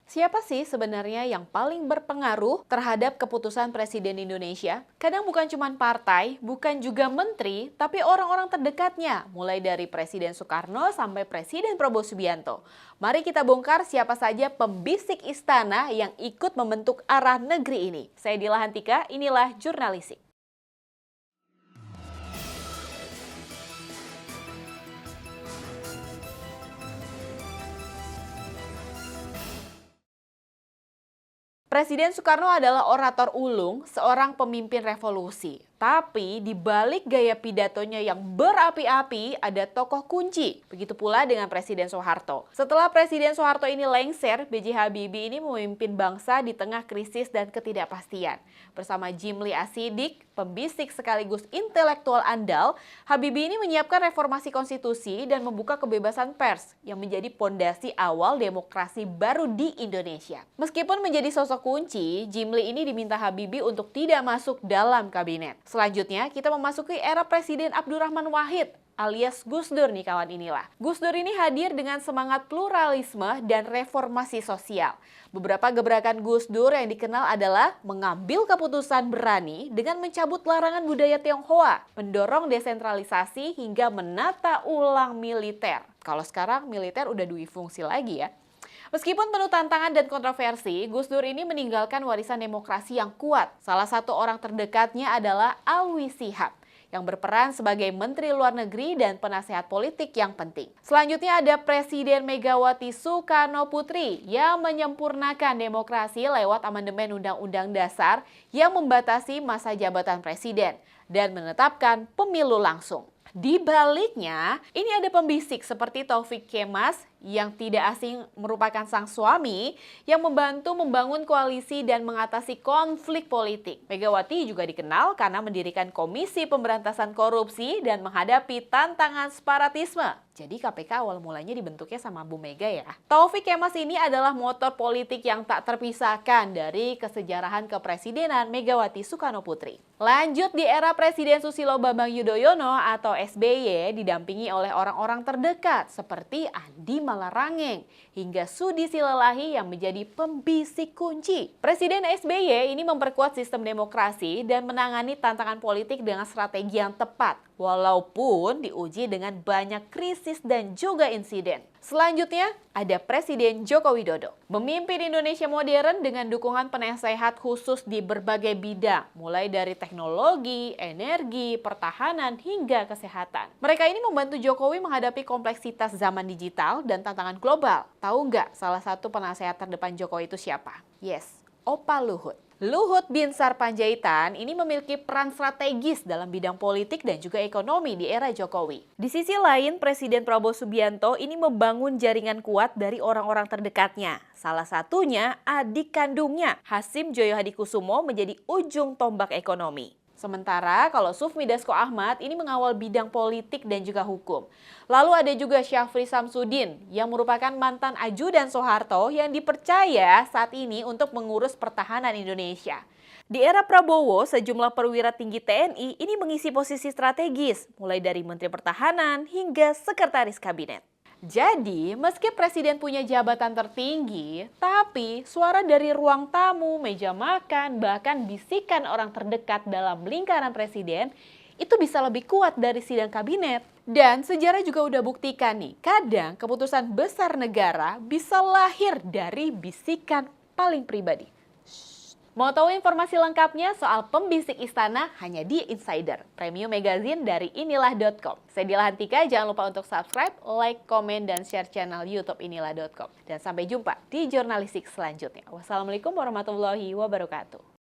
Siapa sih sebenarnya yang paling berpengaruh terhadap keputusan Presiden Indonesia? Kadang bukan cuma partai, bukan juga menteri, tapi orang-orang terdekatnya, mulai dari Presiden Soekarno sampai Presiden Prabowo Subianto. Mari kita bongkar siapa saja pembisik istana yang ikut membentuk arah negeri ini. Saya Dila Hantika, inilah Jurnalisik. Presiden Soekarno adalah orator ulung, seorang pemimpin revolusi. Tapi di balik gaya pidatonya yang berapi-api ada tokoh kunci. Begitu pula dengan Presiden Soeharto. Setelah Presiden Soeharto ini lengser, B.J. Habibie ini memimpin bangsa di tengah krisis dan ketidakpastian. Bersama Jimli Asidik, pembisik sekaligus intelektual andal, Habibie ini menyiapkan reformasi konstitusi dan membuka kebebasan pers yang menjadi pondasi awal demokrasi baru di Indonesia. Meskipun menjadi sosok kunci, Jimli ini diminta Habibie untuk tidak masuk dalam kabinet. Selanjutnya, kita memasuki era Presiden Abdurrahman Wahid alias Gus Dur nih kawan inilah. Gus Dur ini hadir dengan semangat pluralisme dan reformasi sosial. Beberapa gebrakan Gus Dur yang dikenal adalah mengambil keputusan berani dengan mencabut larangan budaya Tionghoa, mendorong desentralisasi hingga menata ulang militer. Kalau sekarang militer udah duit fungsi lagi ya. Meskipun penuh tantangan dan kontroversi, Gus Dur ini meninggalkan warisan demokrasi yang kuat. Salah satu orang terdekatnya adalah Alwi Shihab, yang berperan sebagai Menteri Luar Negeri dan penasehat politik yang penting. Selanjutnya ada Presiden Megawati Soekarno Putri yang menyempurnakan demokrasi lewat amandemen Undang-Undang Dasar yang membatasi masa jabatan presiden dan menetapkan pemilu langsung. Di baliknya, ini ada pembisik seperti Taufik Kemas yang tidak asing merupakan sang suami yang membantu membangun koalisi dan mengatasi konflik politik. Megawati juga dikenal karena mendirikan Komisi Pemberantasan Korupsi dan menghadapi tantangan separatisme. Jadi KPK awal mulanya dibentuknya sama Bu Mega ya. Taufik Kemas ini adalah motor politik yang tak terpisahkan dari kesejarahan kepresidenan Megawati Soekarno Putri. Lanjut di era Presiden Susilo Bambang Yudhoyono atau SBY didampingi oleh orang-orang terdekat seperti Andi Malarangeng hingga Sudi Silalahi yang menjadi pembisik kunci. Presiden SBY ini memperkuat sistem demokrasi dan menangani tantangan politik dengan strategi yang tepat, walaupun diuji dengan banyak krisis dan juga insiden. Selanjutnya ada Presiden Joko Widodo. Memimpin Indonesia modern dengan dukungan penasehat khusus di berbagai bidang, mulai dari teknologi, energi, pertahanan, hingga kesehatan. Mereka ini membantu Jokowi menghadapi kompleksitas zaman digital dan tantangan global. Tahu nggak salah satu penasehat terdepan Jokowi itu siapa? Yes, Opa Luhut. Luhut Binsar Panjaitan ini memiliki peran strategis dalam bidang politik dan juga ekonomi di era Jokowi. Di sisi lain, Presiden Prabowo Subianto ini membangun jaringan kuat dari orang-orang terdekatnya. Salah satunya adik kandungnya, Hasim Joyo Hadikusumo menjadi ujung tombak ekonomi. Sementara kalau Sufmi Dasko Ahmad ini mengawal bidang politik dan juga hukum. Lalu ada juga Syafri Samsudin yang merupakan mantan ajudan Soeharto yang dipercaya saat ini untuk mengurus pertahanan Indonesia. Di era Prabowo, sejumlah perwira tinggi TNI ini mengisi posisi strategis, mulai dari Menteri Pertahanan hingga Sekretaris Kabinet. Jadi, meski presiden punya jabatan tertinggi, tapi suara dari ruang tamu, meja makan, bahkan bisikan orang terdekat dalam lingkaran presiden itu bisa lebih kuat dari sidang kabinet. Dan sejarah juga udah buktikan nih, kadang keputusan besar negara bisa lahir dari bisikan paling pribadi. Mau tahu informasi lengkapnya soal pembisik istana hanya di Insider, premium magazine dari inilah.com. Saya Dila Hantika, jangan lupa untuk subscribe, like, komen, dan share channel YouTube inilah.com. Dan sampai jumpa di Jurnalisik selanjutnya. Wassalamualaikum warahmatullahi wabarakatuh.